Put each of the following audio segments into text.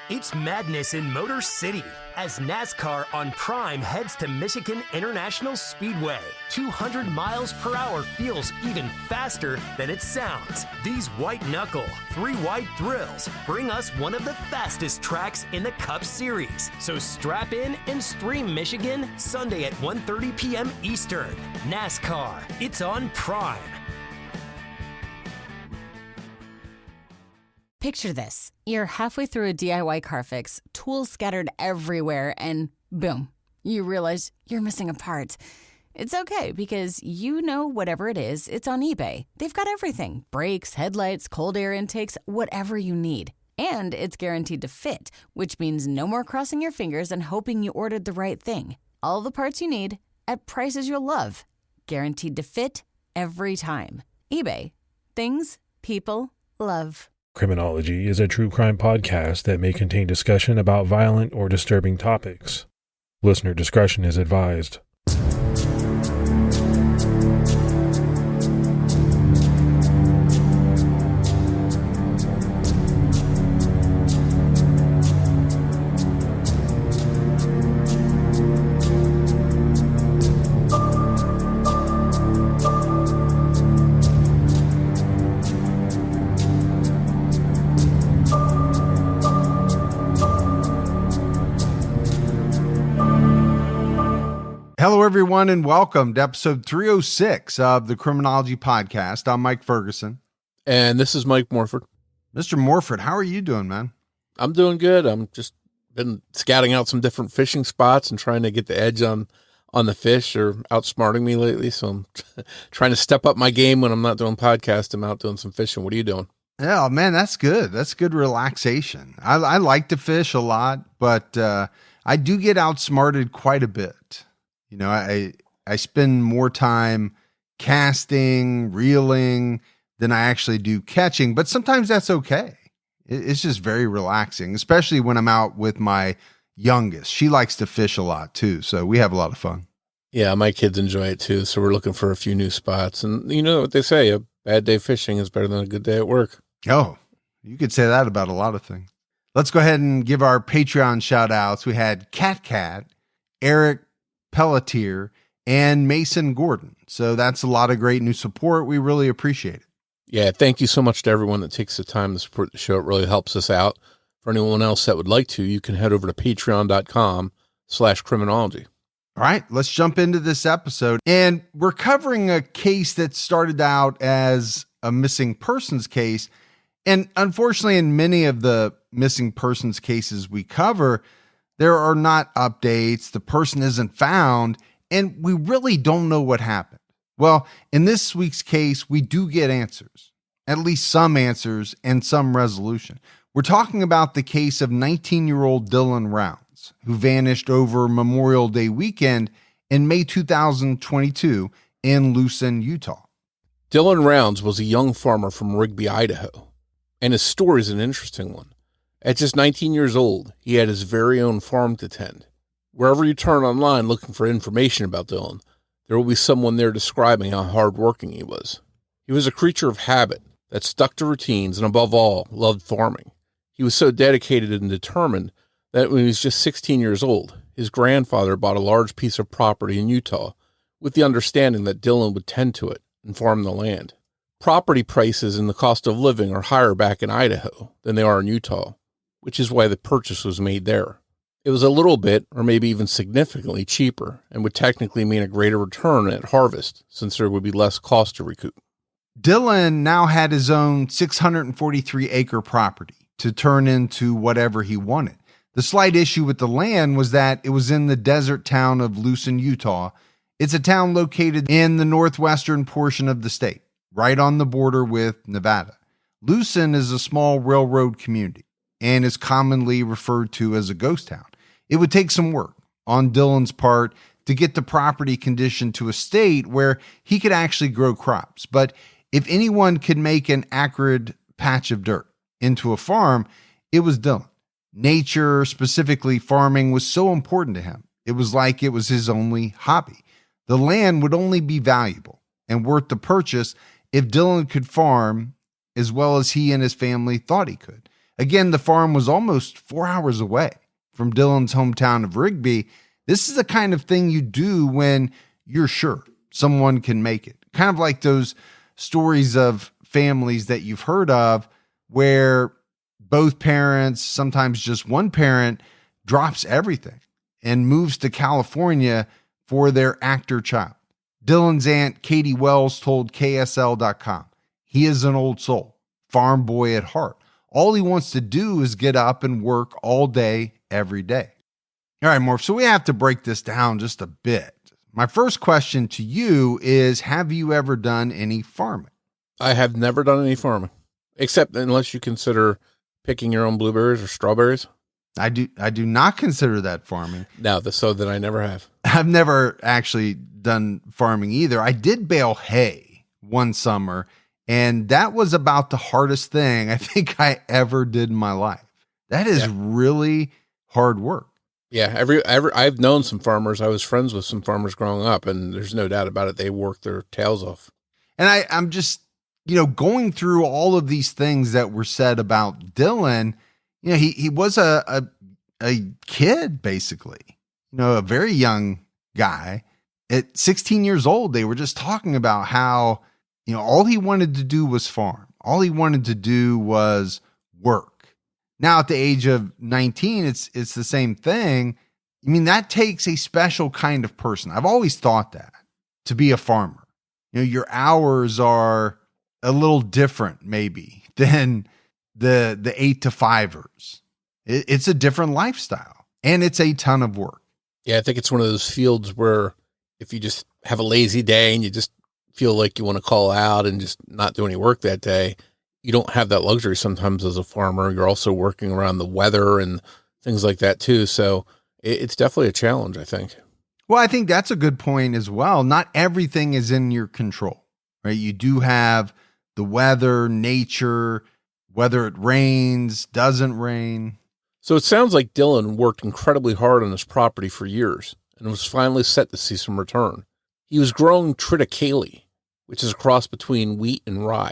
It's madness in Motor City as NASCAR on Prime heads to Michigan International Speedway. 200 miles per hour feels even faster than it sounds. These white-knuckle, three-wide thrills bring us one of the fastest tracks in the Cup Series. So strap in and stream Michigan Sunday at 1:30 p.m. Eastern. NASCAR, it's on Prime. Picture this. You're halfway through a DIY car fix, tools scattered everywhere, and boom, you realize you're missing a part. It's okay because you know whatever it is, it's on eBay. They've got everything. Brakes, headlights, cold air intakes, whatever you need. And it's guaranteed to fit, which means no more crossing your fingers and hoping you ordered the right thing. All the parts you need at prices you'll love. Guaranteed to fit every time. eBay. Things people love. Criminology is a true crime podcast that may contain discussion about violent or disturbing topics. Listener discretion is advised. Hello, everyone, and welcome to episode 306 of the Criminology podcast. I'm Mike Ferguson. And this is Mike Morford. Mr. Morford, how are you doing, man? I'm doing good. I'm just been scouting out some different fishing spots and trying to get the edge on the fish. They're outsmarting me lately, so I'm trying to step up my game when I'm not doing podcasts. I'm out doing some fishing. What are you doing? Yeah, man, that's good. That's good relaxation. I like to fish a lot, but I do get outsmarted quite a bit. You know, I spend more time casting, reeling than I actually do catching, but sometimes that's okay. It's just very relaxing, especially when I'm out with my youngest. She likes to fish a lot too, so we have a lot of fun. Yeah, my kids enjoy it too, so we're looking for a few new spots. And you know what they say, a bad day fishing is better than a good day at work. Oh, you could say that about a lot of things. Let's go ahead and give our Patreon shout outs. We had Cat, Eric Pelletier, and Mason Gordon. So that's a lot of great new support. We really appreciate it. Yeah, thank you so much to everyone that takes the time to support the show. It really helps us out. For anyone else that would like to, you can head over to patreon.com/criminology. All right, let's jump into this episode. And we're covering a case that started out as a missing persons case. And unfortunately, in many of the missing persons cases we cover, there are not updates, the person isn't found, and we really don't know what happened. Well, in this week's case, we do get answers, at least some answers and some resolution. We're talking about the case of 19-year-old Dylan Rounds, who vanished over Memorial Day weekend in May 2022 in Lucin, Utah. Dylan Rounds was a young farmer from Rigby, Idaho, and his story is an interesting one. At just 19 years old, he had his very own farm to tend. Wherever you turn online looking for information about Dylan, there will be someone there describing how hardworking he was. He was a creature of habit that stuck to routines and, above all, loved farming. He was so dedicated and determined that when he was just 16 years old, his grandfather bought a large piece of property in Utah with the understanding that Dylan would tend to it and farm the land. Property prices and the cost of living are higher back in Idaho than they are in Utah, which is why the purchase was made there. It was a little bit, or maybe even significantly cheaper, and would technically mean a greater return at harvest, since there would be less cost to recoup. Dylan now had his own 643-acre property to turn into whatever he wanted. The slight issue with the land was that it was in the desert town of Lucin, Utah. It's a town located in the northwestern portion of the state, right on the border with Nevada. Lucin is a small railroad community and is commonly referred to as a ghost town. It would take some work on Dylan's part to get the property conditioned to a state where he could actually grow crops. But if anyone could make an acrid patch of dirt into a farm, it was Dylan. Nature, specifically farming, was so important to him. It was like it was his only hobby. The land would only be valuable and worth the purchase if Dylan could farm as well as he and his family thought he could. Again, the farm was almost 4 hours away from Dylan's hometown of Rigby. This is the kind of thing you do when you're sure someone can make it. Kind of like those stories of families that you've heard of where both parents, sometimes just one parent, drops everything and moves to California for their actor child. Dylan's aunt, Katie Wells, told KSL.com, he is an old soul, farm boy at heart. All he wants to do is get up and work all day, every day. All right, Morph, so we have to break this down just a bit. My first question to you is, have you ever done any farming? I have never done any farming, except unless you consider picking your own blueberries or strawberries. I do not consider that farming. No, so that I never have. I've never actually done farming either. I did bale hay one summer, and that was about the hardest thing I think I ever did in my life. That is really hard work. Yeah, I've known some farmers. I was friends with some farmers growing up, and there's no doubt about it. They work their tails off. And I'm just, going through all of these things that were said about Dylan. He was a kid, basically, a very young guy. At 16 years old, they were just talking about how, all he wanted to do was farm. All he wanted to do was work. Now, at the age of 19, it's the same thing. I mean, that takes a special kind of person. I've always thought that, to be a farmer. Your hours are a little different, maybe, than the 8-to-5ers. It's a different lifestyle, and it's a ton of work. Yeah, I think it's one of those fields where if you just have a lazy day and you just feel like you want to call out and just not do any work that day, you don't have that luxury sometimes as a farmer. You're also working around the weather and things like that too. So it's definitely a challenge, I think. Well, I think that's a good point as well. Not everything is in your control, right? You do have the weather, nature, whether it rains, doesn't rain. So it sounds like Dylan worked incredibly hard on his property for years and was finally set to see some return. He was growing triticale, which is a cross between wheat and rye,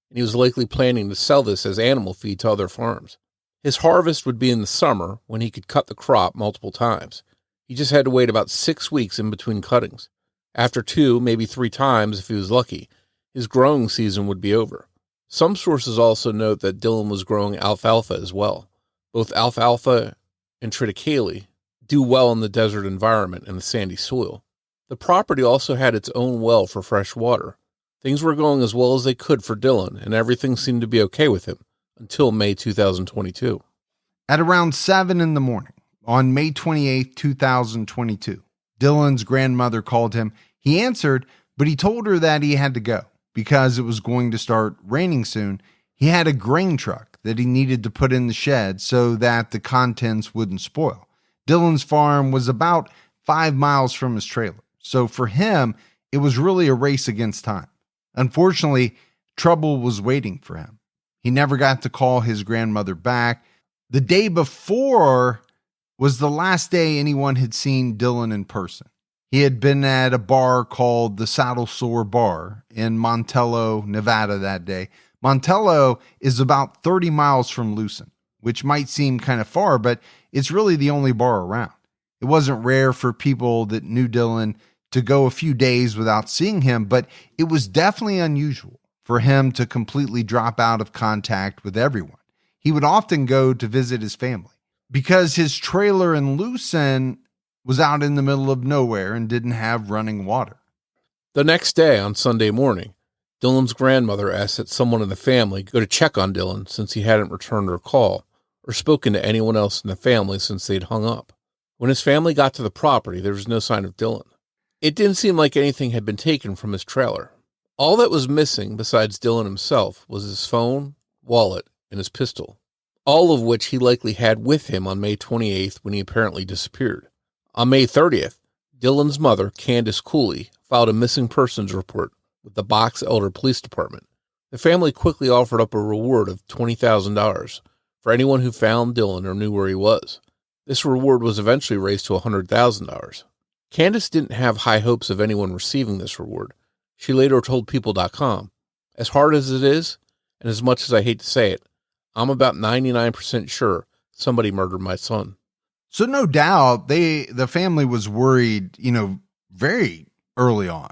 and he was likely planning to sell this as animal feed to other farms. His harvest would be in the summer when he could cut the crop multiple times. He just had to wait about 6 weeks in between cuttings. After 2, maybe 3 times if he was lucky, his growing season would be over. Some sources also note that Dylan was growing alfalfa as well. Both alfalfa and triticale do well in the desert environment and the sandy soil. The property also had its own well for fresh water. Things were going as well as they could for Dylan, and everything seemed to be okay with him until May 2022. At around 7 in the morning, on May 28, 2022, Dylan's grandmother called him. He answered, but he told her that he had to go because it was going to start raining soon. He had a grain truck that he needed to put in the shed so that the contents wouldn't spoil. Dylan's farm was about 5 miles from his trailer, so for him, it was really a race against time. Unfortunately, trouble was waiting for him. He never got to call his grandmother back. The day before was the last day anyone had seen Dylan in person. He had been at a bar called the Saddle Sore Bar in Montello, Nevada that day. Montello is about 30 miles from Lucin, which might seem kind of far, but it's really the only bar around. It wasn't rare for people that knew Dylan to go a few days without seeing him, but it was definitely unusual for him to completely drop out of contact with everyone. He would often go to visit his family because his trailer in Lucin was out in the middle of nowhere and didn't have running water. The next day, on Sunday morning, Dylan's grandmother asked that someone in the family go to check on Dylan since he hadn't returned her call or spoken to anyone else in the family since they'd hung up. When his family got to the property, there was no sign of Dylan. It didn't seem like anything had been taken from his trailer. All that was missing, besides Dylan himself, was his phone, wallet, and his pistol, all of which he likely had with him on May 28th when he apparently disappeared. On May 30th, Dylan's mother, Candace Cooley, filed a missing persons report with the Box Elder Police Department. The family quickly offered up a reward of $20,000 for anyone who found Dylan or knew where he was. This reward was eventually raised to $100,000. Candace didn't have high hopes of anyone receiving this reward. She later told People.com, "As hard as it is, and as much as I hate to say it, I'm about 99% sure somebody murdered my son. So no doubt the family was worried, very early on,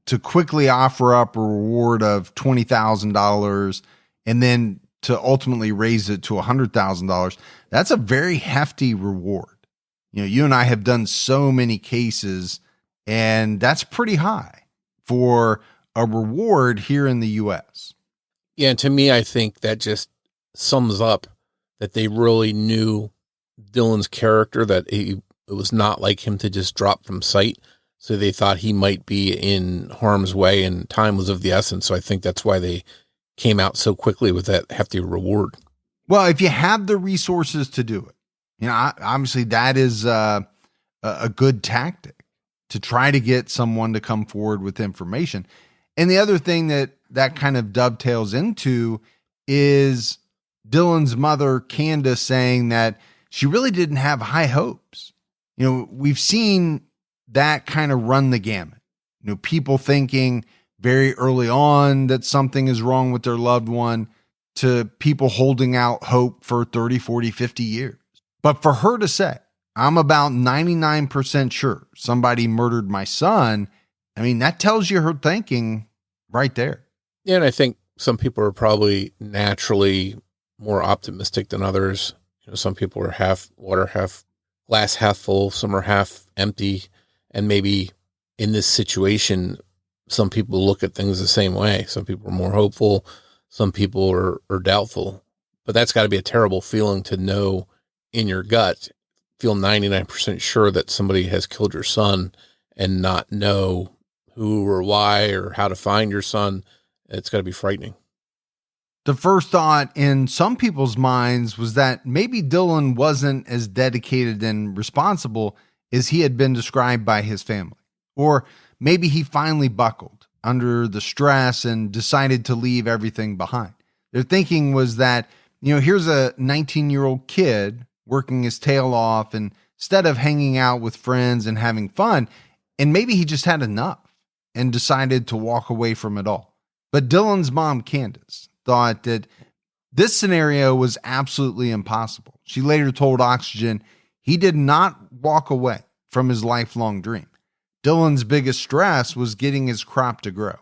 to quickly offer up a reward of $20,000 and then to ultimately raise it to $100,000. That's a very hefty reward. You and I have done so many cases, and that's pretty high for a reward here in the U.S. Yeah, and to me, I think that just sums up that they really knew Dylan's character, that it was not like him to just drop from sight. So they thought he might be in harm's way, and time was of the essence. So I think that's why they came out so quickly with that hefty reward. Well, if you have the resources to do it, obviously that is a good tactic to try to get someone to come forward with information. And the other thing that kind of dovetails into is Dylan's mother, Candace, saying that she really didn't have high hopes. We've seen that kind of run the gamut. People thinking very early on that something is wrong with their loved one, to people holding out hope for 30, 40, 50 years. But for her to say, I'm about 99% sure somebody murdered my son, that tells you her thinking right there. Yeah, and I think some people are probably naturally more optimistic than others. Some people are half water, glass half full, some are half empty. And maybe in this situation, some people look at things the same way. Some people are more hopeful. Some people are doubtful. But that's got to be a terrible feeling to know in your gut, feel 99% sure that somebody has killed your son and not know who or why or how to find your son. It's got to be frightening. The first thought in some people's minds was that maybe Dylan wasn't as dedicated and responsible as he had been described by his family. Or maybe he finally buckled under the stress and decided to leave everything behind. Their thinking was that, here's a 19-year-old kid working his tail off, and instead of hanging out with friends and having fun, and maybe he just had enough and decided to walk away from it all. But Dylan's mom, Candace, thought that this scenario was absolutely impossible. She later told Oxygen he did not walk away from his lifelong dream. Dylan's biggest stress was getting his crop to grow.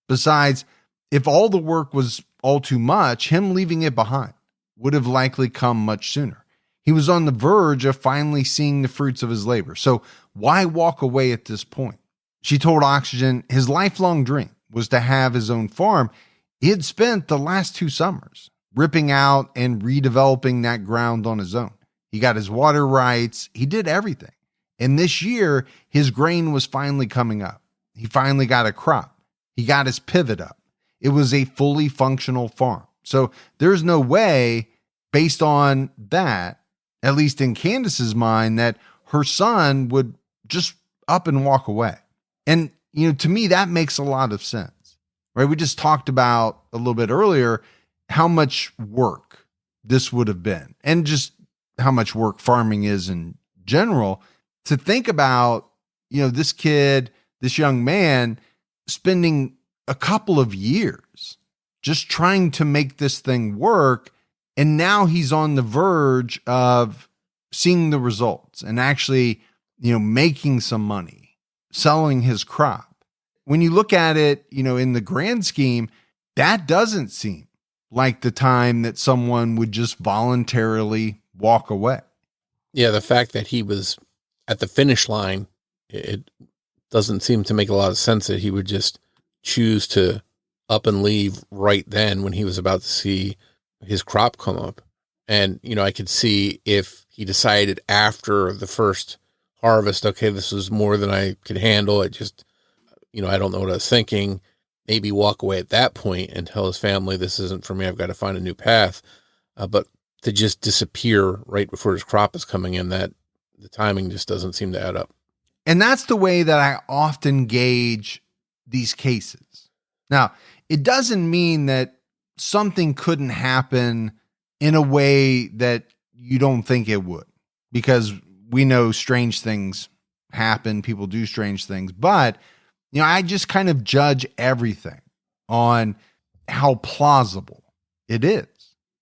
Besides, if all the work was all too much, him leaving it behind would have likely come much sooner. He was on the verge of finally seeing the fruits of his labor. So why walk away at this point? She told Oxygen his lifelong dream was to have his own farm. He had spent the last 2 summers ripping out and redeveloping that ground on his own. He got his water rights. He did everything. And this year, his grain was finally coming up. He finally got a crop. He got his pivot up. It was a fully functional farm. So there's no way, based on that, at least in Candace's mind, that her son would just up and walk away. And, to me, that makes a lot of sense, right? We just talked about a little bit earlier how much work this would have been, and just how much work farming is in general. To think about, this kid, this young man spending a couple of years just trying to make this thing work. And now he's on the verge of seeing the results and actually, making some money, selling his crop. When you look at it, in the grand scheme, that doesn't seem like the time that someone would just voluntarily walk away. Yeah, the fact that he was at the finish line, it doesn't seem to make a lot of sense that he would just choose to up and leave right then when he was about to see his crop come up. And, I could see if he decided after the first harvest, okay, this was more than I could handle. It just, I don't know what I was thinking. Maybe walk away at that point and tell his family, this isn't for me. I've got to find a new path. But to just disappear right before his crop is coming in, that the timing just doesn't seem to add up. And that's the way that I often gauge these cases. Now, it doesn't mean that something couldn't happen in a way that you don't think it would, because we know strange things happen. People do strange things, but I just kind of judge everything on how plausible it is.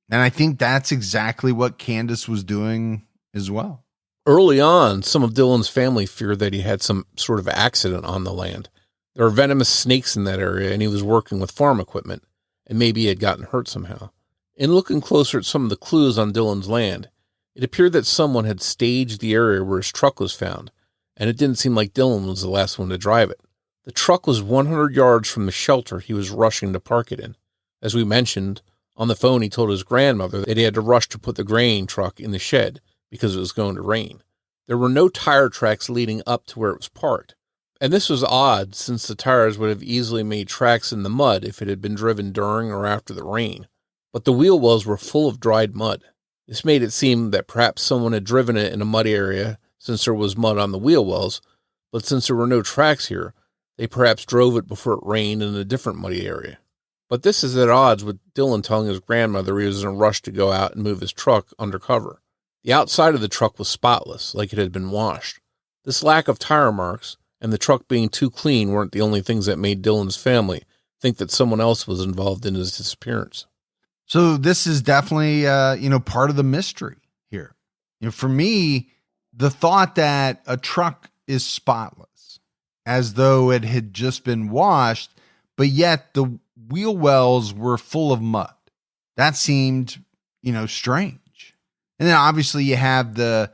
And I think that's exactly what Candace was doing as well. Early on, some of Dylan's family feared that he had some sort of accident on the land. There are venomous snakes in that area, and he was working with farm equipment, and maybe he had gotten hurt somehow. In looking closer at some of the clues on Dylan's land, it appeared that someone had staged the area where his truck was found, and it didn't seem like Dylan was the last one to drive it. The truck was 100 yards from the shelter he was rushing to park it in. As we mentioned, on the phone he told his grandmother that he had to rush to put the grain truck in the shed because it was going to rain. There were no tire tracks leading up to where it was parked. And this was odd, since the tires would have easily made tracks in the mud if it had been driven during or after the rain. But the wheel wells were full of dried mud. This made it seem that perhaps someone had driven it in a muddy area since there was mud on the wheel wells, but since there were no tracks here, they perhaps drove it before it rained in a different muddy area. But this is at odds with Dylan telling his grandmother he was in a rush to go out and move his truck undercover. The outside of the truck was spotless, like it had been washed. This lack of tire marks and the truck being too clean weren't the only things that made Dylan's family think that someone else was involved in his disappearance. So this is definitely, part of the mystery here. For me, the thought that a truck is spotless, as though it had just been washed, but yet the wheel wells were full of mud. That seemed, strange. And then obviously you have the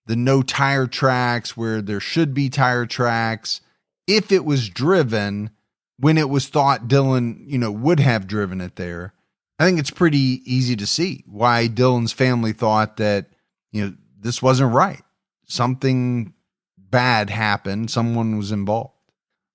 no tire tracks where there should be tire tracks. If it was driven when it was thought Dylan, would have driven it there, I think it's pretty easy to see why Dylan's family thought that, this wasn't right. Something bad happened. Someone was involved.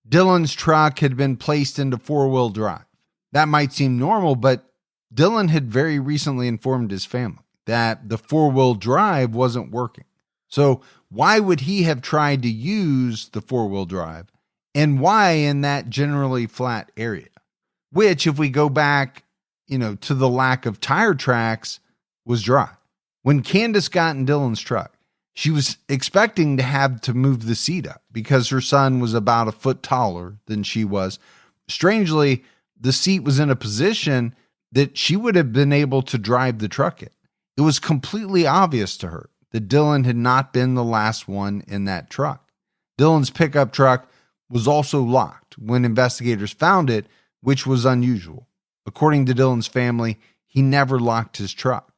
Dylan's truck had been placed into 4-wheel drive. That might seem normal, but Dylan had very recently informed his family that the 4-wheel drive wasn't working. So why would he have tried to use the 4-wheel drive, and why in that generally flat area? Which, if we go back, to the lack of tire tracks, was dry. When Candace got in Dylan's truck, she was expecting to have to move the seat up because her son was about a foot taller than she was. Strangely, the seat was in a position that she would have been able to drive the truck in. It was completely obvious to her that Dylan had not been the last one in that truck. Dylan's pickup truck was also locked when investigators found it, which was unusual. According to Dylan's family, he never locked his truck.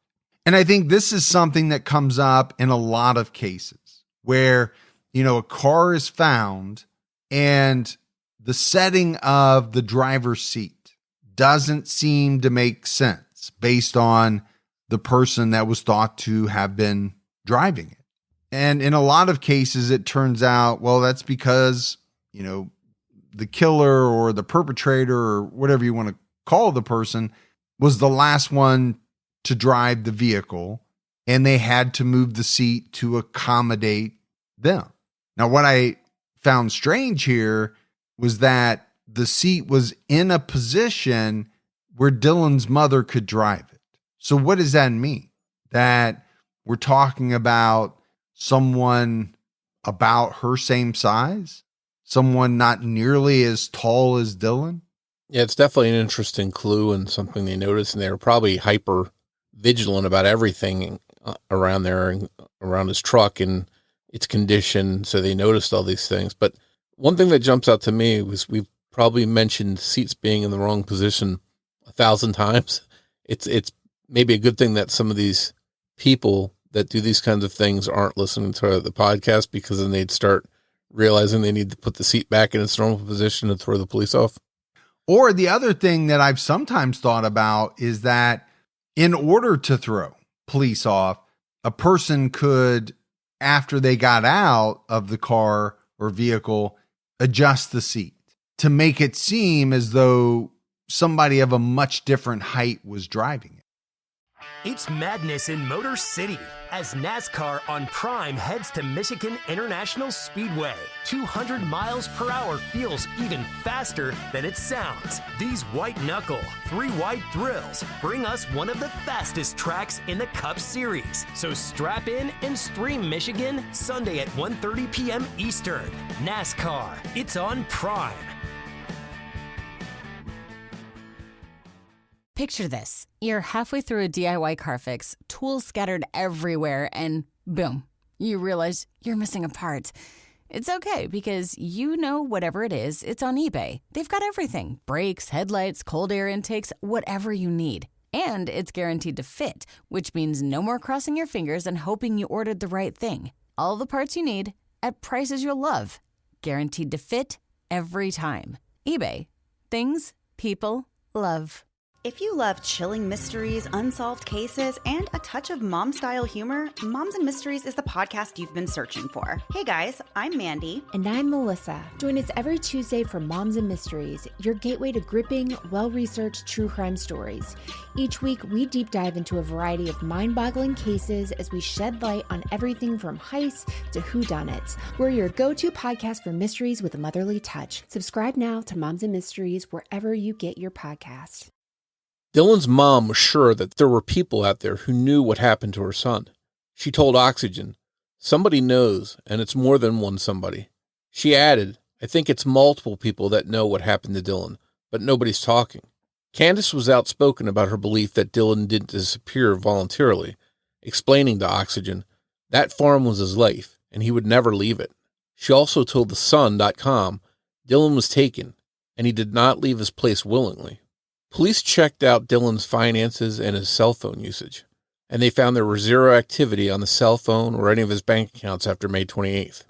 And I think this is something that comes up in a lot of cases where, a car is found and the setting of the driver's seat doesn't seem to make sense based on the person that was thought to have been driving it. And in a lot of cases, it turns out, well, that's because, the killer or the perpetrator or whatever you want to call the person was the last one to drive the vehicle, and they had to move the seat to accommodate them. Now, what I found strange here was that the seat was in a position where Dylan's mother could drive it. So what does that mean? That we're talking about someone about her same size? Someone not nearly as tall as Dylan? Yeah, it's definitely an interesting clue and something they noticed, and they were probably hyper vigilant about everything around there and around his truck and its condition. So they noticed all these things. But one thing that jumps out to me was we've probably mentioned seats being in the wrong position 1,000 times. It's maybe a good thing that some of these people that do these kinds of things aren't listening to the podcast, because then they'd start realizing they need to put the seat back in its normal position and throw the police off. Or the other thing that I've sometimes thought about is that in order to throw police off, a person could, after they got out of the car or vehicle, adjust the seat to make it seem as though somebody of a much different height was driving it. It's madness in Motor City as NASCAR on Prime heads to Michigan International Speedway. 200 miles per hour feels even faster than it sounds. These white-knuckle, 3-wide thrills bring us one of the fastest tracks in the Cup Series. So strap in and stream Michigan Sunday at 1:30 p.m. Eastern. NASCAR, it's on Prime. Picture this. You're halfway through a DIY car fix, tools scattered everywhere, and boom, you realize you're missing a part. It's okay because you know whatever it is, it's on eBay. They've got everything. Brakes, headlights, cold air intakes, whatever you need. And it's guaranteed to fit, which means no more crossing your fingers and hoping you ordered the right thing. All the parts you need at prices you'll love. Guaranteed to fit every time. eBay. Things people love. If you love chilling mysteries, unsolved cases, and a touch of mom-style humor, Moms and Mysteries is the podcast you've been searching for. Hey guys, I'm Mandy. And I'm Melissa. Join us every Tuesday for Moms and Mysteries, your gateway to gripping, well-researched true crime stories. Each week, we deep dive into a variety of mind-boggling cases as we shed light on everything from heists to whodunits. We're your go-to podcast for mysteries with a motherly touch. Subscribe now to Moms and Mysteries wherever you get your podcasts. Dylan's mom was sure that there were people out there who knew what happened to her son. She told Oxygen, "Somebody knows, and it's more than one somebody." She added, "I think it's multiple people that know what happened to Dylan, but nobody's talking." Candace was outspoken about her belief that Dylan didn't disappear voluntarily, explaining to Oxygen that farm was his life, and he would never leave it. She also told thesun.com Dylan was taken, and he did not leave his place willingly. Police checked out Dylan's finances and his cell phone usage, and they found there was zero activity on the cell phone or any of his bank accounts after May 28th.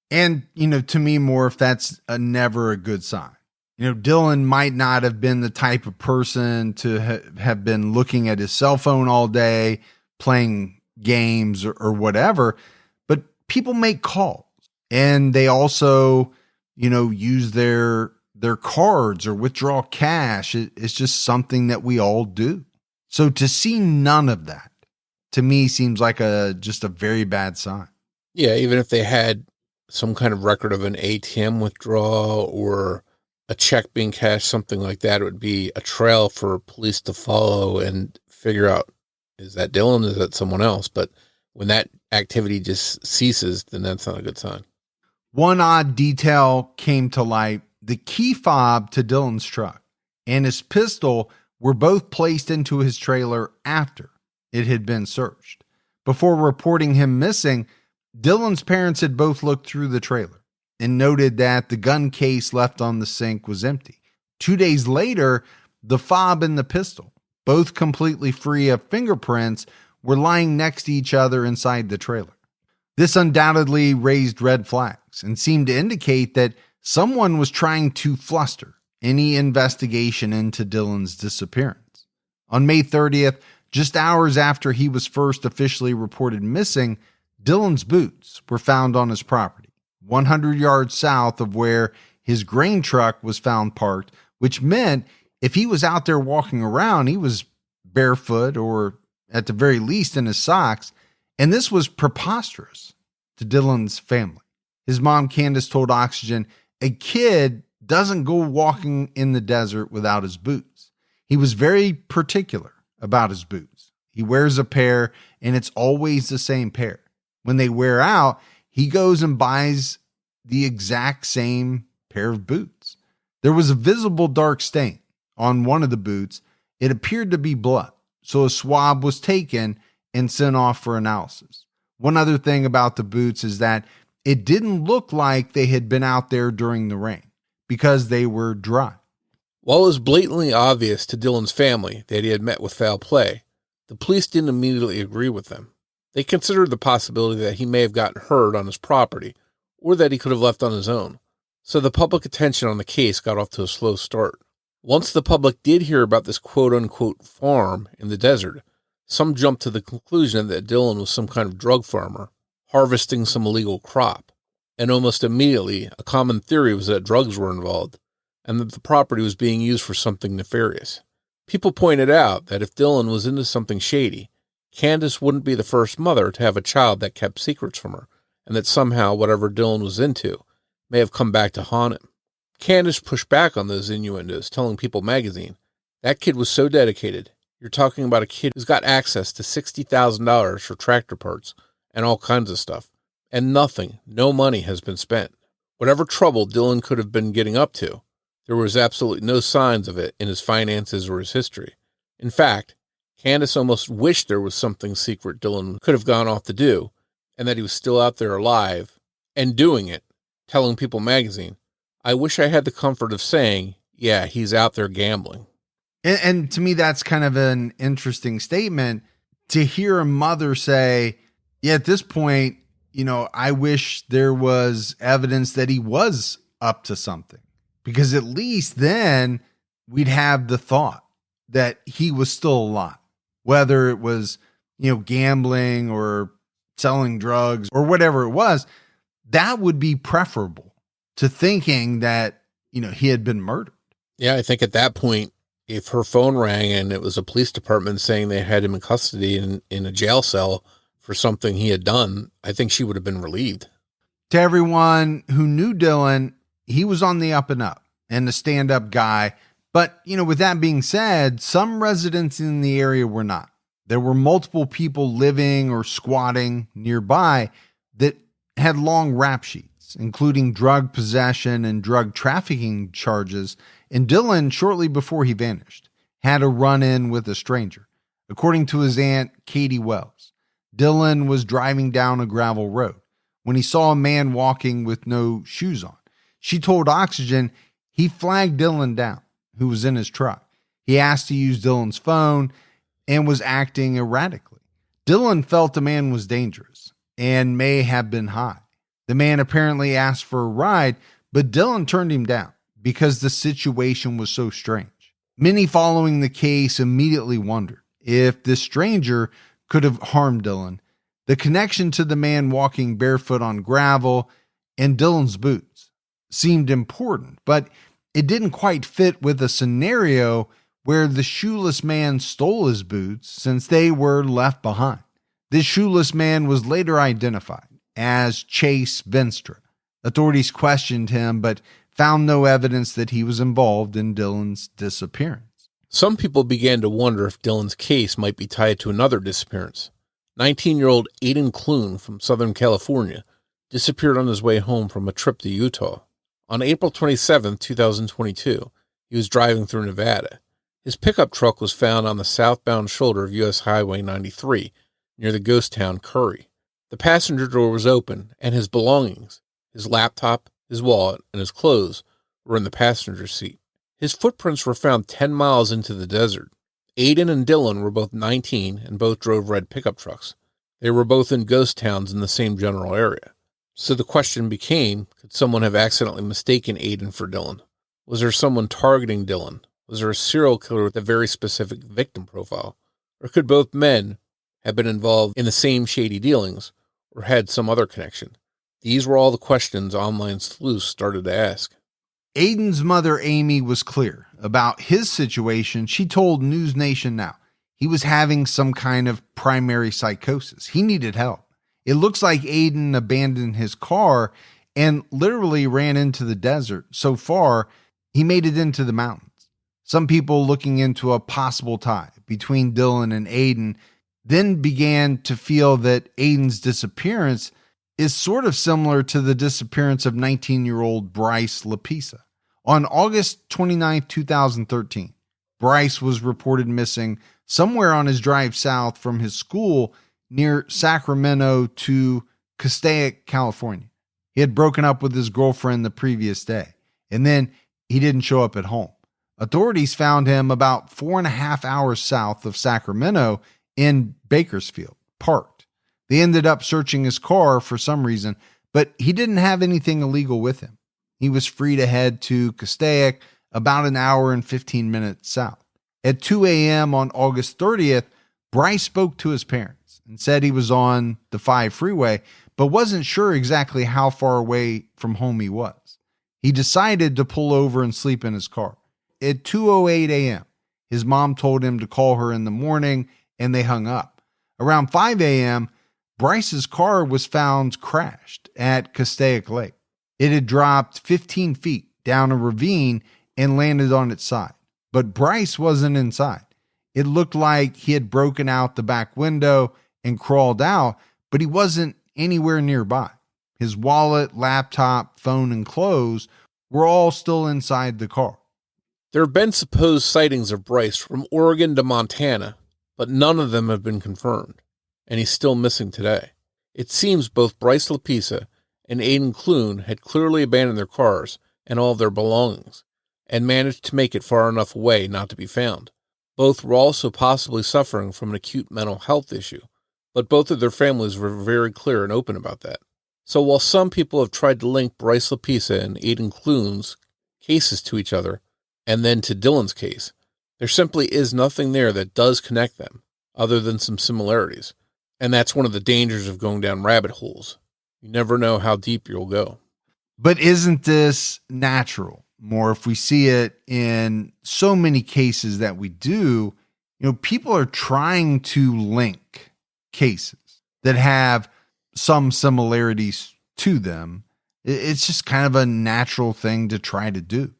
And, to me, Morf, that's never a good sign. Dylan might not have been the type of person to have been looking at his cell phone all day, playing games or whatever, but people make calls, and they also, use their cards or withdraw cash. It's just something that we all do. So to see none of that, to me, seems like just a very bad sign. Yeah, even if they had some kind of record of an ATM withdrawal or a check being cashed, something like that, it would be a trail for police to follow and figure out, is that Dylan? Is that someone else? But when that activity just ceases, then that's not a good sign. One odd detail came to light. The key fob to Dylan's truck and his pistol were both placed into his trailer after it had been searched. Before reporting him missing, Dylan's parents had both looked through the trailer and noted that the gun case left on the sink was empty. 2 days later, the fob and the pistol, both completely free of fingerprints, were lying next to each other inside the trailer. This undoubtedly raised red flags and seemed to indicate that someone was trying to fluster any investigation into Dylan's disappearance. On May 30th, just hours after he was first officially reported missing, Dylan's boots were found on his property, 100 yards south of where his grain truck was found parked, which meant if he was out there walking around, he was barefoot or at the very least in his socks, and this was preposterous to Dylan's family. His mom, Candace, told Oxygen, "A kid doesn't go walking in the desert without his boots. He was very particular about his boots. He wears a pair, and it's always the same pair. When they wear out, he goes and buys the exact same pair of boots. There was a visible dark stain on one of the boots. It appeared to be blood, so a swab was taken and sent off for analysis. One other thing about the boots is that it didn't look like they had been out there during the rain because they were dry." While it was blatantly obvious to Dylan's family that he had met with foul play, the police didn't immediately agree with them. They considered the possibility that he may have gotten hurt on his property or that he could have left on his own. So the public attention on the case got off to a slow start. Once the public did hear about this quote-unquote farm in the desert, some jumped to the conclusion that Dylan was some kind of drug farmer, harvesting some illegal crop, and almost immediately a common theory was that drugs were involved and that the property was being used for something nefarious. People pointed out that if Dylan was into something shady, Candace wouldn't be the first mother to have a child that kept secrets from her, and that somehow whatever Dylan was into may have come back to haunt him. Candace pushed back on those innuendos, telling People magazine, "That kid was so dedicated. You're talking about a kid who's got access to $60,000 for tractor parts and all kinds of stuff. And no money has been spent. Whatever trouble Dylan could have been getting up to, there was absolutely no signs of it in his finances or his history. In fact, Candace almost wished there was something secret Dylan could have gone off to do, and that he was still out there alive and doing it, telling People magazine, "I wish I had the comfort of saying, yeah, he's out there gambling." And to me, that's kind of an interesting statement to hear a mother say, yeah, at this point, I wish there was evidence that he was up to something, because at least then we'd have the thought that he was still alive, whether it was, gambling or selling drugs or whatever it was. That would be preferable to thinking that, he had been murdered. Yeah, I think at that point, if her phone rang and it was a police department saying they had him in custody in a jail cell for something he had done, I think she would have been relieved. To everyone who knew Dylan, he was on the up and up and a stand-up guy. But, with that being said, some residents in the area were not. There were multiple people living or squatting nearby that had long rap sheets, including drug possession and drug trafficking charges. And Dylan, shortly before he vanished, had a run-in with a stranger. According to his aunt, Katie Wells, Dylan was driving down a gravel road when he saw a man walking with no shoes on. She told Oxygen he flagged Dylan down, who was in his truck. He asked to use Dylan's phone and was acting erratically. Dylan felt the man was dangerous and may have been high. The man apparently asked for a ride, but Dylan turned him down because the situation was so strange. Many following the case immediately wondered if this stranger could have harmed Dylan. The connection to the man walking barefoot on gravel and Dylan's boots seemed important, but it didn't quite fit with a scenario where the shoeless man stole his boots, since they were left behind. This shoeless man was later identified as Chase Venstra. Authorities questioned him, but found no evidence that he was involved in Dylan's disappearance. Some people began to wonder if Dylan's case might be tied to another disappearance. 19-year-old Aiden Clune from Southern California disappeared on his way home from a trip to Utah. On April 27, 2022, he was driving through Nevada. His pickup truck was found on the southbound shoulder of U.S. Highway 93 near the ghost town Curry. The passenger door was open, and his belongings, his laptop, his wallet, and his clothes were in the passenger seat. His footprints were found 10 miles into the desert. Aiden and Dylan were both 19 and both drove red pickup trucks. They were both in ghost towns in the same general area. So the question became, could someone have accidentally mistaken Aiden for Dylan? Was there someone targeting Dylan? Was there a serial killer with a very specific victim profile? Or could both men have been involved in the same shady dealings or had some other connection? These were all the questions online sleuths started to ask. Aiden's mother, Amy, was clear about his situation. She told News Nation Now he was having some kind of primary psychosis. He needed help. It looks like Aiden abandoned his car and literally ran into the desert. So far, he made it into the mountains. Some people looking into a possible tie between Dylan and Aiden then began to feel that Aiden's disappearance is sort of similar to the disappearance of 19-year-old Bryce Lapisa. On August 29, 2013, Bryce was reported missing somewhere on his drive south from his school near Sacramento to Castaic, California. He had broken up with his girlfriend the previous day, and then he didn't show up at home. Authorities found him about 4.5 hours south of Sacramento in Bakersfield, parked. They ended up searching his car for some reason, but he didn't have anything illegal with him. He was free to head to Castaic, about an hour and 15 minutes south. At 2 a.m. on August 30th, Bryce spoke to his parents and said he was on the 5 freeway, but wasn't sure exactly how far away from home he was. He decided to pull over and sleep in his car. At 2:08 a.m., his mom told him to call her in the morning, and they hung up. Around 5 a.m., Bryce's car was found crashed at Castaic Lake. It had dropped 15 feet down a ravine and landed on its side. But Bryce wasn't inside. It looked like he had broken out the back window and crawled out, but he wasn't anywhere nearby. His wallet, laptop, phone, and clothes were all still inside the car. There have been supposed sightings of Bryce from Oregon to Montana, but none of them have been confirmed, and he's still missing today. It seems both Bryce Lapisa and Aidan Clune had clearly abandoned their cars and all of their belongings, and managed to make it far enough away not to be found. Both were also possibly suffering from an acute mental health issue, but both of their families were very clear and open about that. So while some people have tried to link Bryce Lapisa and Aidan Clune's cases to each other, and then to Dylan's case, there simply is nothing there that does connect them, other than some similarities. And that's one of the dangers of going down rabbit holes. You never know how deep you'll go. But isn't this natural? More if we see it in so many cases that we do, people are trying to link cases that have some similarities to them. It's just kind of a natural thing to try to do.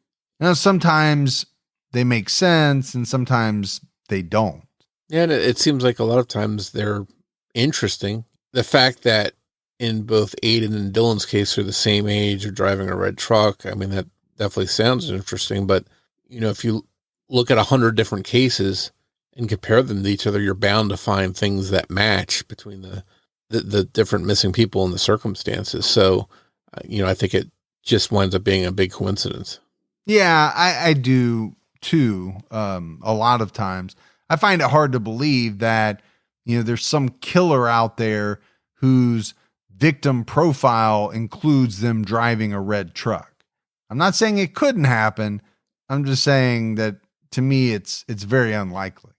Sometimes they make sense and sometimes they don't. Yeah, and it seems like a lot of times they're interesting. The fact that in both Aidan and Dylan's case are the same age or driving a red truck, I mean, that definitely sounds interesting. But, if you look at 100 different cases and compare them to each other, you're bound to find things that match between the different missing people and the circumstances. So, I think it just winds up being a big coincidence. Yeah, I do too. A lot of times I find it hard to believe that, there's some killer out there whose victim profile includes them driving a red truck. I'm not saying it couldn't happen. I'm just saying that to me, it's very unlikely.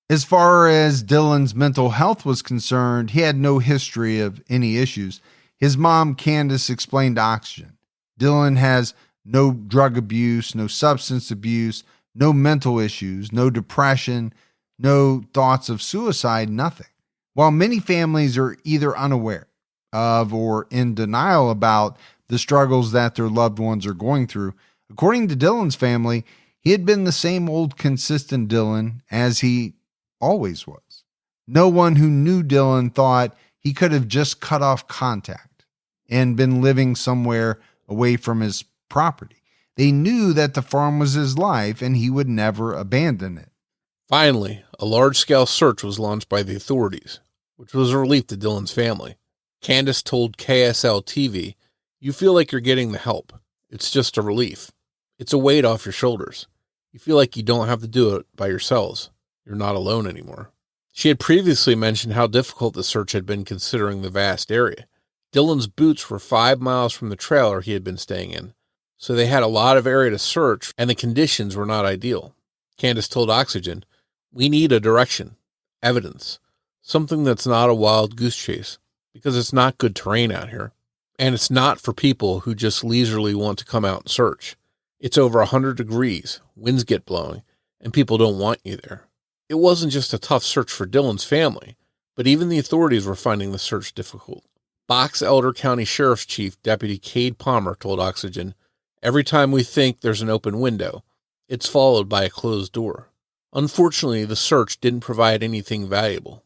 As far as Dylan's mental health was concerned, he had no history of any issues. His mom, Candace, explained to Oxygen. Dylan has no drug abuse, no substance abuse, no mental issues, no depression, no thoughts of suicide, nothing. While many families are either unaware of or in denial about the struggles that their loved ones are going through, according to Dylan's family, he had been the same old consistent Dylan as he always was. No one who knew Dylan thought he could have just cut off contact and been living somewhere away from his property. They knew that the farm was his life and he would never abandon it. Finally, a large-scale search was launched by the authorities, which was a relief to Dylan's family. Candace told KSL-TV, "You feel like you're getting the help. It's just a relief. It's a weight off your shoulders. You feel like you don't have to do it by yourselves. You're not alone anymore." She had previously mentioned how difficult the search had been considering the vast area. Dylan's boots were 5 miles from the trailer he had been staying in, so they had a lot of area to search, and the conditions were not ideal. Candace told Oxygen, "We need a direction, evidence, something that's not a wild goose chase, because it's not good terrain out here, and it's not for people who just leisurely want to come out and search. It's over 100 degrees, winds get blowing, and people don't want you there." It wasn't just a tough search for Dylan's family, but even the authorities were finding the search difficult. Box Elder County Sheriff's Chief Deputy Cade Palmer told Oxygen, "Every time we think there's an open window, it's followed by a closed door." Unfortunately, the search didn't provide anything valuable.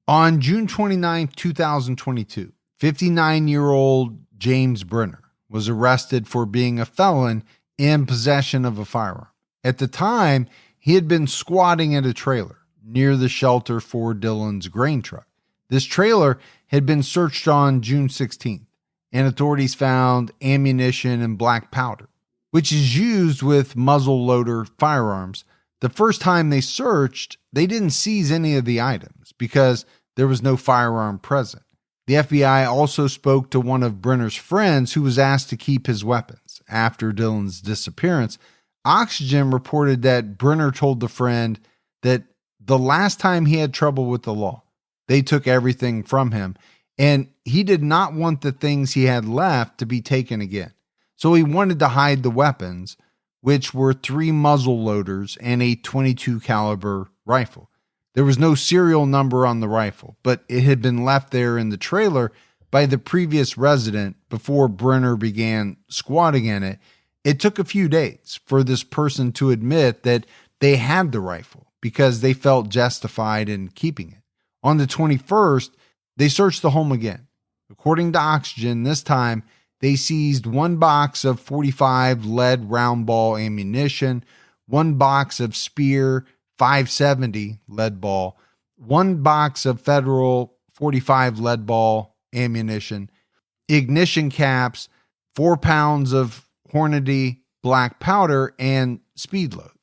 On June 29, 2022, 59-year-old James Brenner was arrested for being a felon in possession of a firearm. At the time, he had been squatting at a trailer near the shelter for Dylan's grain truck. This trailer had been searched on June 16th, and authorities found ammunition and black powder, which is used with muzzle-loader firearms. The first time they searched, they didn't seize any of the items because there was no firearm present. The FBI also spoke to one of Brenner's friends who was asked to keep his weapons. After Dylan's disappearance, Oxygen reported that Brenner told the friend that the last time he had trouble with the law, they took everything from him, and he did not want the things he had left to be taken again. So he wanted to hide the weapons, which were 3 muzzle loaders and a .22 caliber rifle. There was no serial number on the rifle, but it had been left there in the trailer by the previous resident before Brenner began squatting in it. It took a few days for this person to admit that they had the rifle because they felt justified in keeping it. On the 21st, they searched the home again. According to Oxygen, this time they seized 1 box of .45 lead round ball ammunition, 1 box of Spear 570 lead ball, 1 box of Federal 45 lead ball ammunition, ignition caps, 4 pounds of Hornady black powder, and speed loads.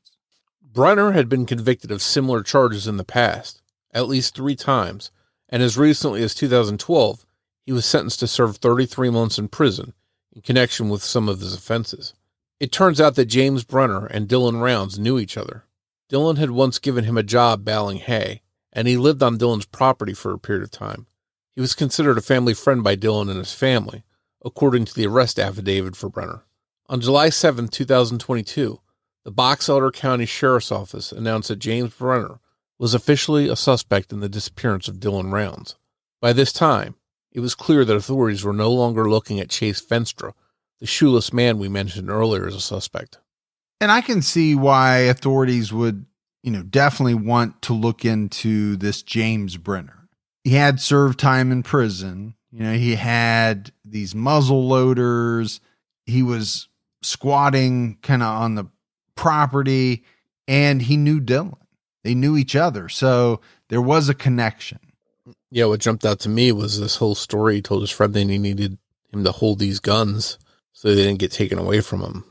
Brenner had been convicted of similar charges in the past, at least 3 times, and as recently as 2012, he was sentenced to serve 33 months in prison in connection with some of his offenses. It turns out that James Brenner and Dylan Rounds knew each other. Dylan had once given him a job baling hay, and he lived on Dylan's property for a period of time. He was considered a family friend by Dylan and his family, according to the arrest affidavit for Brenner. On July 7, 2022, the Box Elder County Sheriff's Office announced that James Brenner was officially a suspect in the disappearance of Dylan Rounds. By this time, it was clear that authorities were no longer looking at Chase Venstra, the shoeless man we mentioned earlier, as a suspect. And I can see why authorities would, definitely want to look into this James Brenner. He had served time in prison. He had these muzzle loaders. He was squatting kind of on the property, and he knew Dylan. They knew each other. So there was a connection. Yeah, what jumped out to me was this whole story. He told his friend that he needed him to hold these guns so they didn't get taken away from him.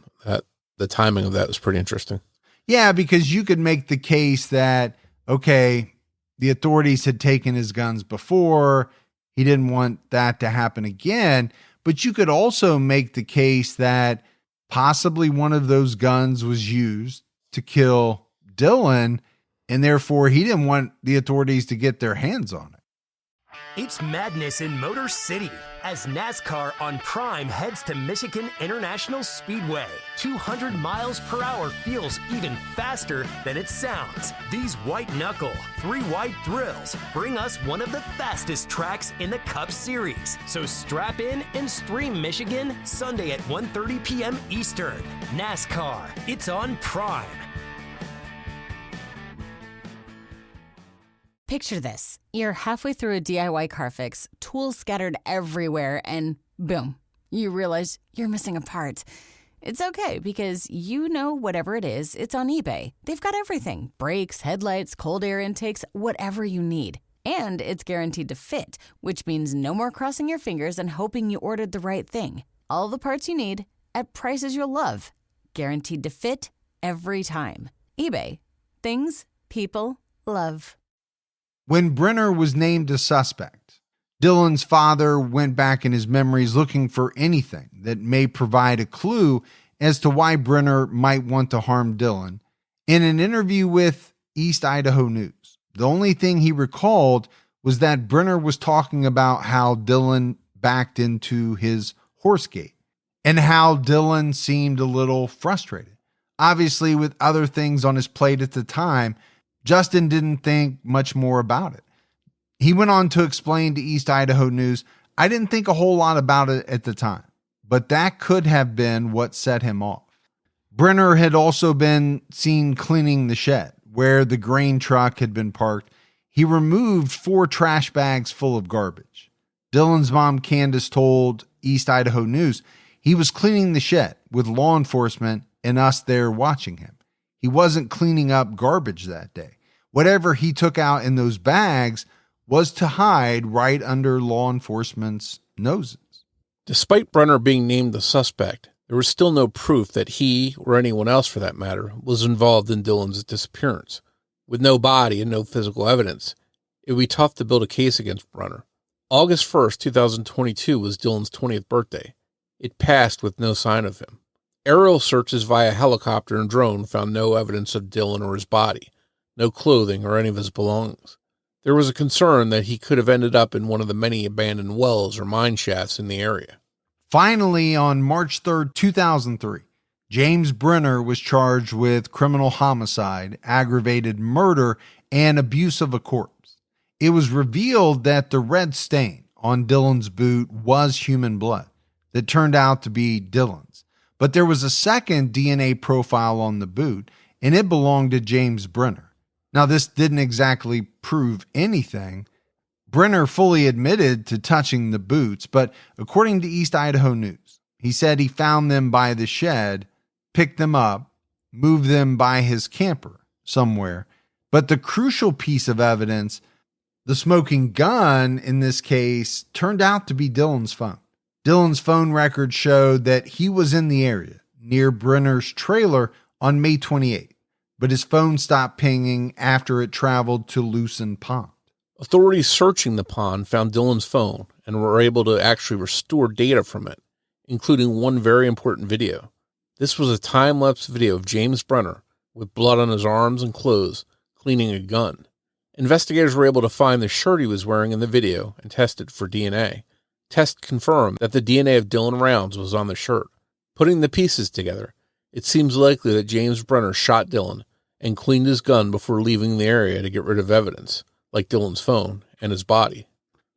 The timing of that was pretty interesting. Yeah, because you could make the case that, okay, the authorities had taken his guns before. He didn't want that to happen again. But you could also make the case that possibly one of those guns was used to kill Dylan, and therefore he didn't want the authorities to get their hands on it. It's madness in Motor City as NASCAR on Prime heads to Michigan International Speedway. 200 miles per hour feels even faster than it sounds. These white knuckle, 3-wide thrills bring us one of the fastest tracks in the Cup Series. So strap in and stream Michigan Sunday at 1:30 p.m. Eastern. NASCAR, it's on Prime. Picture this. You're halfway through a DIY car fix, tools scattered everywhere, and boom, you realize you're missing a part. It's okay because you know whatever it is, it's on eBay. They've got everything. Brakes, headlights, cold air intakes, whatever you need. And it's guaranteed to fit, which means no more crossing your fingers and hoping you ordered the right thing. All the parts you need at prices you'll love. Guaranteed to fit every time. eBay. Things people love. When Brenner was named a suspect, Dylan's father went back in his memories looking for anything that may provide a clue as to why Brenner might want to harm Dylan. In an interview with East Idaho News, the only thing he recalled was that Brenner was talking about how Dylan backed into his horse gate and how Dylan seemed a little frustrated. Obviously, with other things on his plate at the time, Justin didn't think much more about it. He went on to explain to East Idaho News, "I didn't think a whole lot about it at the time, but that could have been what set him off." Brenner had also been seen cleaning the shed where the grain truck had been parked. He removed 4 trash bags full of garbage. Dylan's mom, Candace, told East Idaho News he was cleaning the shed with law enforcement and us there watching him. He wasn't cleaning up garbage that day. Whatever he took out in those bags was to hide right under law enforcement's noses. Despite Brenner being named the suspect, there was still no proof that he, or anyone else for that matter, was involved in Dylan's disappearance. With no body and no physical evidence, it would be tough to build a case against Brenner. August 1st, 2022 was Dylan's 20th birthday. It passed with no sign of him. Aerial searches via helicopter and drone found no evidence of Dylan or his body, no clothing or any of his belongings. There was a concern that he could have ended up in one of the many abandoned wells or mine shafts in the area. Finally, on March 3rd, 2003, James Brenner was charged with criminal homicide, aggravated murder, and abuse of a corpse. It was revealed that the red stain on Dylan's boot was human blood that turned out to be Dylan's. But there was a second DNA profile on the boot, and it belonged to James Brenner. Now, this didn't exactly prove anything. Brenner fully admitted to touching the boots, but according to East Idaho News, he said he found them by the shed, picked them up, move them by his camper somewhere. But the crucial piece of evidence, the smoking gun in this case, turned out to be Dylan's phone. Dylan's phone record showed that he was in the area near Brenner's trailer on May 28th, but his phone stopped pinging after it traveled to Lucin Pond. Authorities searching the pond found Dylan's phone and were able to actually restore data from it, including one very important video. This was a time-lapse video of James Brenner with blood on his arms and clothes, cleaning a gun. Investigators were able to find the shirt he was wearing in the video and test it for DNA. Tests confirmed that the DNA of Dylan Rounds was on the shirt. Putting the pieces together, it seems likely that James Brenner shot Dylan and cleaned his gun before leaving the area to get rid of evidence, like Dylan's phone and his body.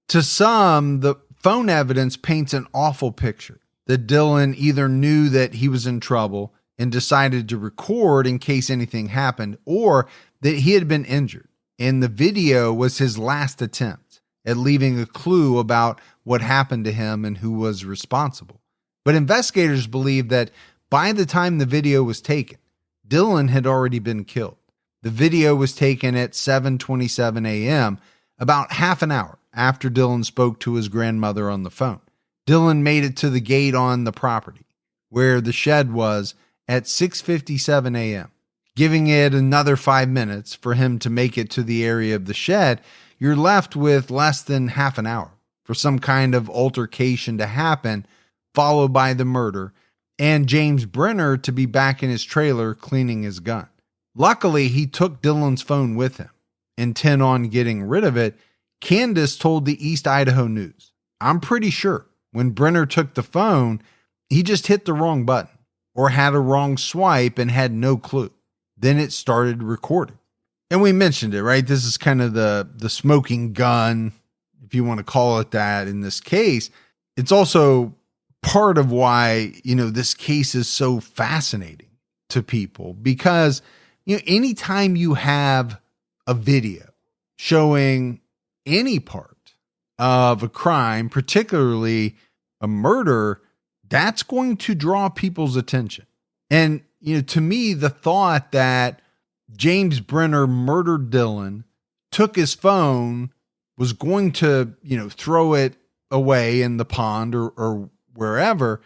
To some, the phone evidence paints an awful picture that Dylan either knew that he was in trouble and decided to record in case anything happened, or that he had been injured, and the video was his last attempt at leaving a clue about what happened to him and who was responsible. But investigators believe that by the time the video was taken, Dylan had already been killed. The video was taken at 7:27 a.m., about half an hour after Dylan spoke to his grandmother on the phone. Dylan made it to the gate on the property, where the shed was, at 6:57 a.m. Giving it another 5 minutes for him to make it to the area of the shed, you're left with less than half an hour for some kind of altercation to happen, followed by the murder, and James Brenner to be back in his trailer cleaning his gun. Luckily, he took Dylan's phone with him. Intent on getting rid of it, Candace told the East Idaho News, "I'm pretty sure when Brenner took the phone, he just hit the wrong button or had a wrong swipe and had no clue. Then it started recording." And we mentioned it, right? This is kind of the smoking gun, if you want to call it that in this case. It's also part of why, this case is so fascinating to people, because, anytime you have a video showing any part of a crime, particularly a murder, that's going to draw people's attention. And, to me, the thought that James Brenner murdered Dylan, took his phone, was going to, throw it away in the pond or wherever,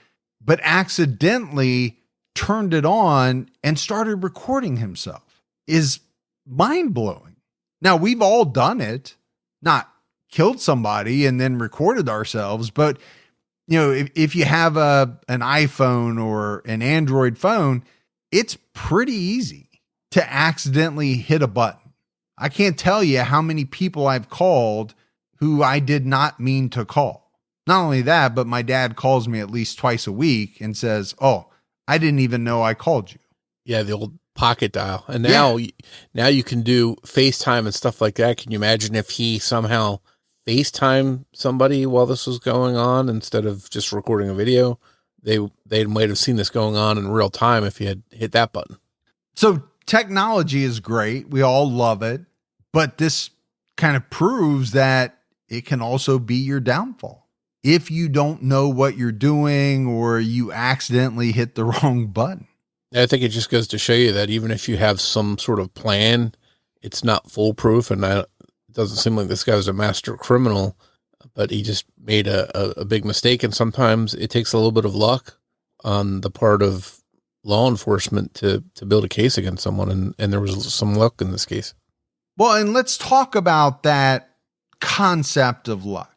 but accidentally turned it on and started recording himself is mind-blowing. Now, we've all done it, not killed somebody and then recorded ourselves, but if you have an iPhone or an Android phone, it's pretty easy to accidentally hit a button. I can't tell you how many people I've called who I did not mean to call. Not only that, but my dad calls me at least twice a week and says, "Oh, I didn't even know I called you." Yeah, the old pocket dial. And now you can do FaceTime and stuff like that. Can you imagine if he somehow FaceTime somebody while this was going on instead of just recording a video? They might have seen this going on in real time if he had hit that button. So technology is great. We all love it. But this kind of proves that it can also be your downfall. If you don't know what you're doing or you accidentally hit the wrong button. I think it just goes to show you that even if you have some sort of plan, it's not foolproof. And it doesn't seem like this guy was a master criminal, but he just made a big mistake. And sometimes it takes a little bit of luck on the part of law enforcement to build a case against someone. And there was some luck in this case. Well, and let's talk about that concept of luck.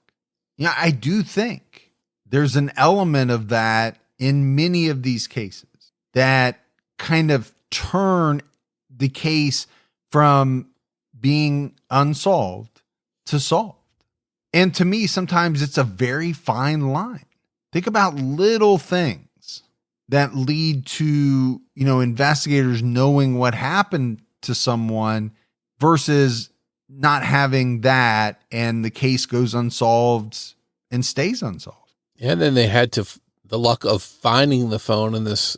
I do think there's an element of that in many of these cases that kind of turn the case from being unsolved to solved. And to me, sometimes it's a very fine line. Think about little things that lead to, investigators knowing what happened to someone versus not having that and the case goes unsolved and stays unsolved. And then they had the luck of finding the phone in this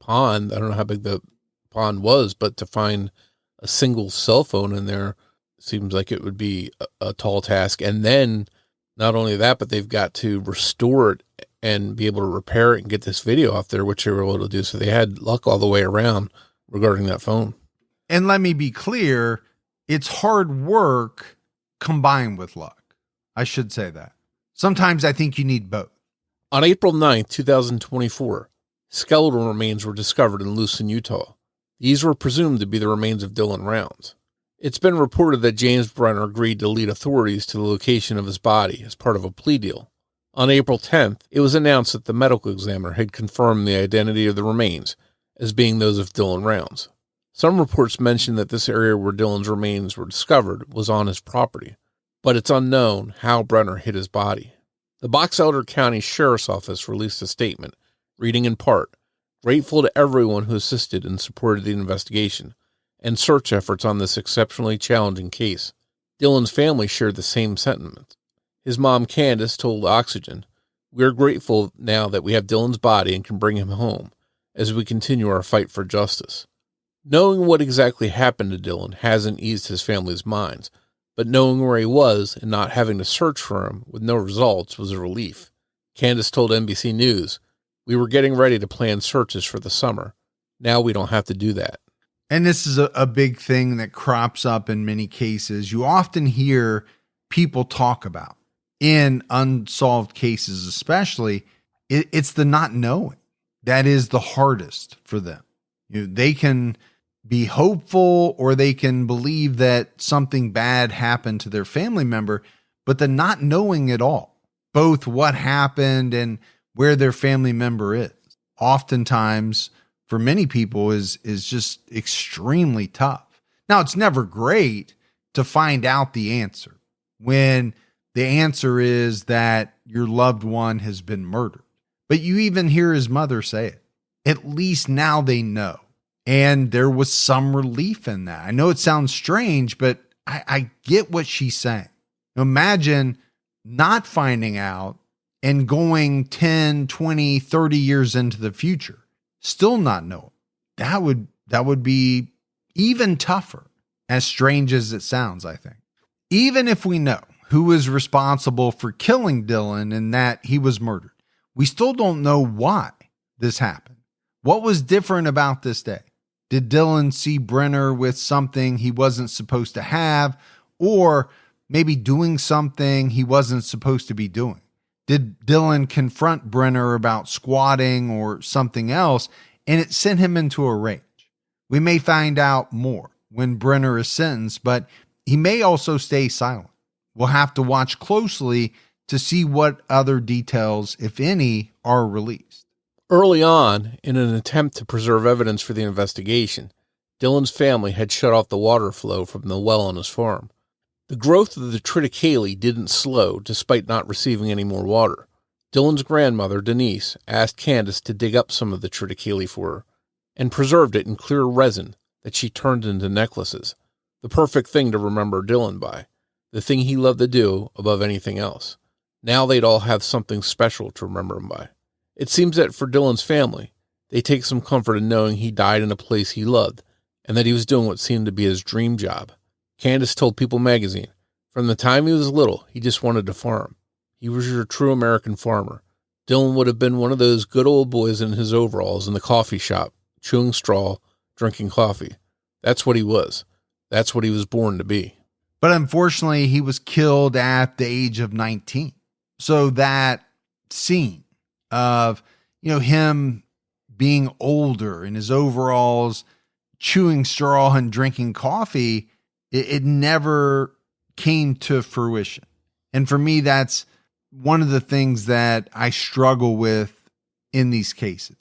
pond. I don't know how big the pond was, but to find a single cell phone in there seems like it would be a tall task. And then not only that, but they've got to restore it and be able to repair it and get this video off there, which they were able to do. So they had luck all the way around regarding that phone. And let me be clear, it's hard work combined with luck. I should say that. Sometimes I think you need both. On April 9th, 2024, skeletal remains were discovered in Lucin, Utah. These were presumed to be the remains of Dylan Rounds. It's been reported that James Brenner agreed to lead authorities to the location of his body as part of a plea deal. On April 10th, it was announced that the medical examiner had confirmed the identity of the remains as being those of Dylan Rounds. Some reports mention that this area where Dylan's remains were discovered was on his property, but it's unknown how Brenner hid his body. The Box Elder County Sheriff's Office released a statement, reading in part, "Grateful to everyone who assisted and supported the investigation and search efforts on this exceptionally challenging case." Dylan's family shared the same sentiment. His mom, Candace, told Oxygen, "We are grateful now that we have Dylan's body and can bring him home as we continue our fight for justice." Knowing what exactly happened to Dylan hasn't eased his family's minds, but knowing where he was and not having to search for him with no results was a relief. Candace told NBC News, "We were getting ready to plan searches for the summer. Now we don't have to do that." And this is a big thing that crops up in many cases. You often hear people talk about, in unsolved cases especially, it's the not knowing. That is the hardest for them. They can be hopeful or they can believe that something bad happened to their family member, but the not knowing it all, both what happened and where their family member is, oftentimes for many people is just extremely tough. Now, it's never great to find out the answer when the answer is that your loved one has been murdered. But you even hear his mother say it. At least now they know. And there was some relief in that. I know it sounds strange, but I get what she's saying. Imagine not finding out and going 10, 20, 30 years into the future, still not knowing. That would be even tougher, as strange as it sounds, I think. Even if we know who is responsible for killing Dylan and that he was murdered, we still don't know why this happened. What was different about this day? Did Dylan see Brenner with something he wasn't supposed to have, or maybe doing something he wasn't supposed to be doing? Did Dylan confront Brenner about squatting or something else, and it sent him into a rage? We may find out more when Brenner is sentenced, but he may also stay silent. We'll have to watch closely to see what other details, if any, are released. Early on, in an attempt to preserve evidence for the investigation, Dylan's family had shut off the water flow from the well on his farm. The growth of the triticale didn't slow despite not receiving any more water. Dylan's grandmother, Denise, asked Candace to dig up some of the triticale for her and preserved it in clear resin that she turned into necklaces. The perfect thing to remember Dylan by. The thing he loved to do above anything else. Now they'd all have something special to remember him by. It seems that for Dylan's family, they take some comfort in knowing he died in a place he loved and that he was doing what seemed to be his dream job. Candace told People magazine, "From the time he was little, he just wanted to farm. He was your true American farmer. Dylan would have been one of those good old boys in his overalls in the coffee shop, chewing straw, drinking coffee. That's what he was. That's what he was born to be." But unfortunately, he was killed at the age of 19. So that scene of, him being older in his overalls, chewing straw and drinking coffee, it never came to fruition. And for me, that's one of the things that I struggle with in these cases,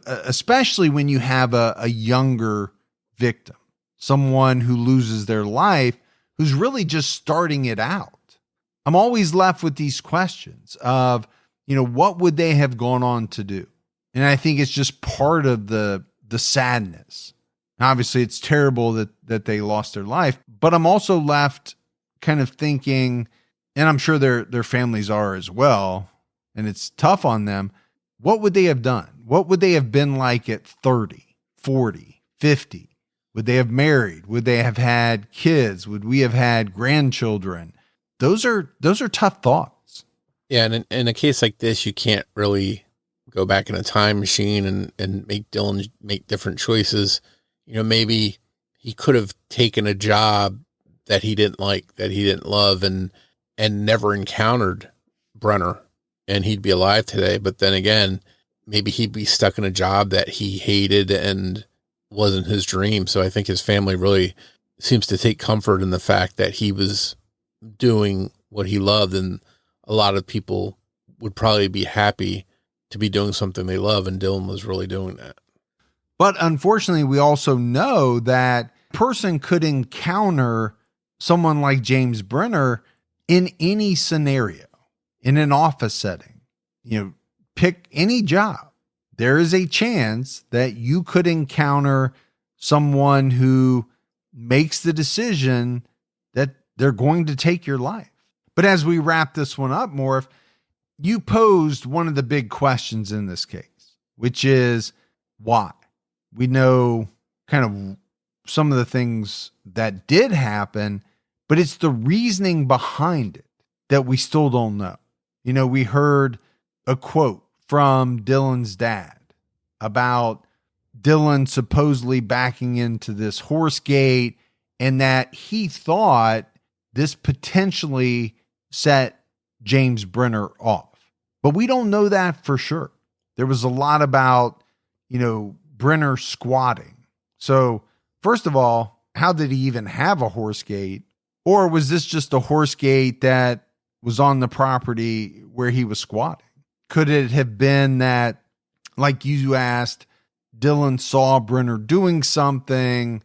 especially when you have a younger victim, someone who loses their life, who's really just starting it out. I'm always left with these questions of, what would they have gone on to do? And I think it's just part of the sadness. Obviously, it's terrible that they lost their life, but I'm also left kind of thinking, and I'm sure their families are as well, and it's tough on them. What would they have done? What would they have been like at 30, 40, 50? Would they have married? Would they have had kids? Would we have had grandchildren? Those are tough thoughts. Yeah, and in a case like this, you can't really go back in a time machine and make Dylan make different choices. maybe he could have taken a job that he didn't like, that he didn't love, and never encountered Brenner, and he'd be alive today. But then again, maybe he'd be stuck in a job that he hated and wasn't his dream. So I think his family really seems to take comfort in the fact that he was doing what he loved, and a lot of people would probably be happy to be doing something they love, and Dylan was really doing that. But unfortunately, we also know that a person could encounter someone like James Brenner in any scenario, in an office setting. Pick any job. There is a chance that you could encounter someone who makes the decision that they're going to take your life. But as we wrap this one up, Morf, you posed one of the big questions in this case, which is why? We know kind of some of the things that did happen, but it's the reasoning behind it that we still don't know. We heard a quote from Dylan's dad about Dylan supposedly backing into this horse gate, and that he thought this potentially set James Brenner off. But we don't know that for sure. There was a lot about, Brenner squatting. So first of all, how did he even have a horse gate? Or was this just a horse gate that was on the property where he was squatting? Could it have been that, like you asked, Dylan saw Brenner doing something?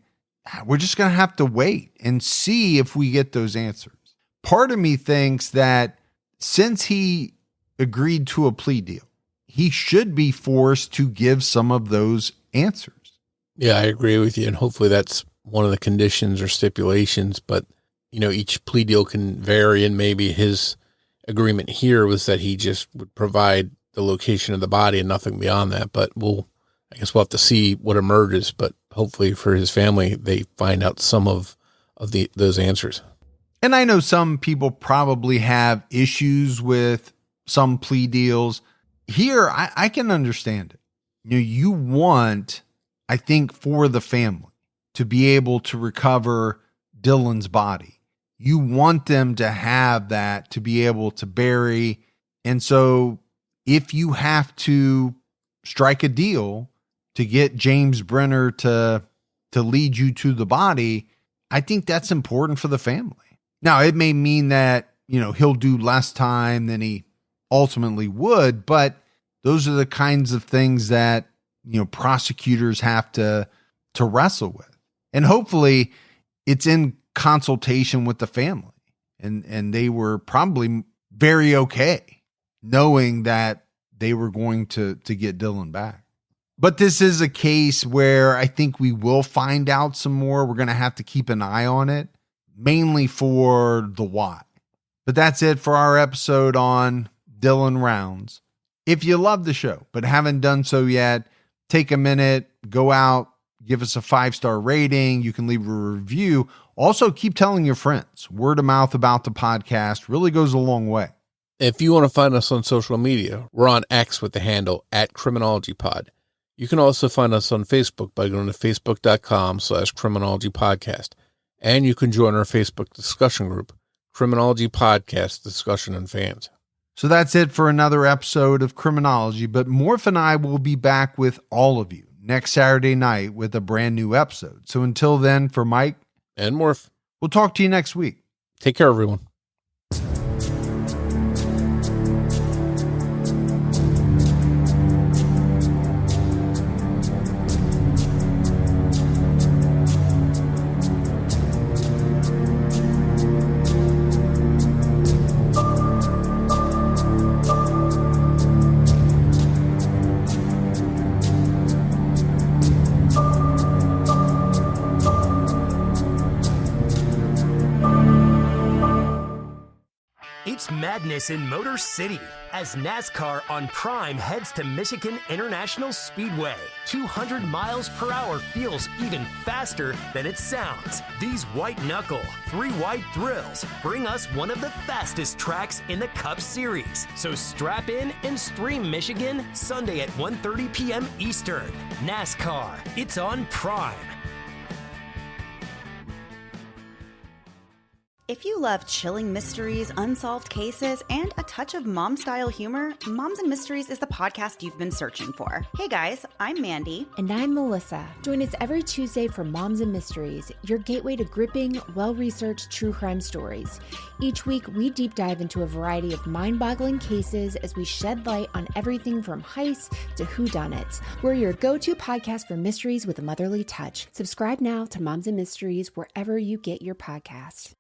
We're just going to have to wait and see if we get those answers. Part of me thinks that since he agreed to a plea deal, he should be forced to give some of those answers. Yeah, I agree with you. And hopefully that's one of the conditions or stipulations. But, each plea deal can vary. And maybe his agreement here was that he just would provide the location of the body and nothing beyond that. But I guess we'll have to see what emerges. But hopefully for his family, they find out some of those answers. And I know some people probably have issues with some plea deals. Here, I can understand it. You want, I think, for the family to be able to recover Dylan's body. You want them to have that to be able to bury. And so if you have to strike a deal to get James Brenner to lead you to the body, I think that's important for the family. Now, it may mean that, he'll do less time than he ultimately would, but those are the kinds of things that, prosecutors have to wrestle with. And hopefully it's in consultation with the family. And they were probably very okay knowing that they were going to get Dylan back. But this is a case where I think we will find out some more. We're going to have to keep an eye on it, mainly for the why. But that's it for our episode on Dylan Rounds. If you love the show but haven't done so yet, take a minute, go out, give us a 5-star rating. You can leave a review. Also, keep telling your friends. Word of mouth about the podcast really goes a long way. If you want to find us on social media, we're on X with the handle @CriminologyPod. You can also find us on Facebook by going to facebook.com/CriminologyPodcast. And you can join our Facebook discussion group, Criminology Podcast Discussion and Fans. So that's it for another episode of Criminology, but Morf and I will be back with all of you next Saturday night with a brand new episode. So until then, for Mike and Morf, we'll talk to you next week. Take care, everyone. Madness in Motor City as NASCAR on Prime heads to Michigan International Speedway. 200 miles per hour feels even faster than it sounds. These white knuckle, 3-wide thrills bring us one of the fastest tracks in the Cup Series. So strap in and stream Michigan Sunday at 1:30 p.m. Eastern. NASCAR, it's on Prime. If you love chilling mysteries, unsolved cases, and a touch of mom-style humor, Moms and Mysteries is the podcast you've been searching for. Hey guys, I'm Mandy. And I'm Melissa. Join us every Tuesday for Moms and Mysteries, your gateway to gripping, well-researched true crime stories. Each week, we deep dive into a variety of mind-boggling cases as we shed light on everything from heists to whodunits. We're your go-to podcast for mysteries with a motherly touch. Subscribe now to Moms and Mysteries wherever you get your podcasts.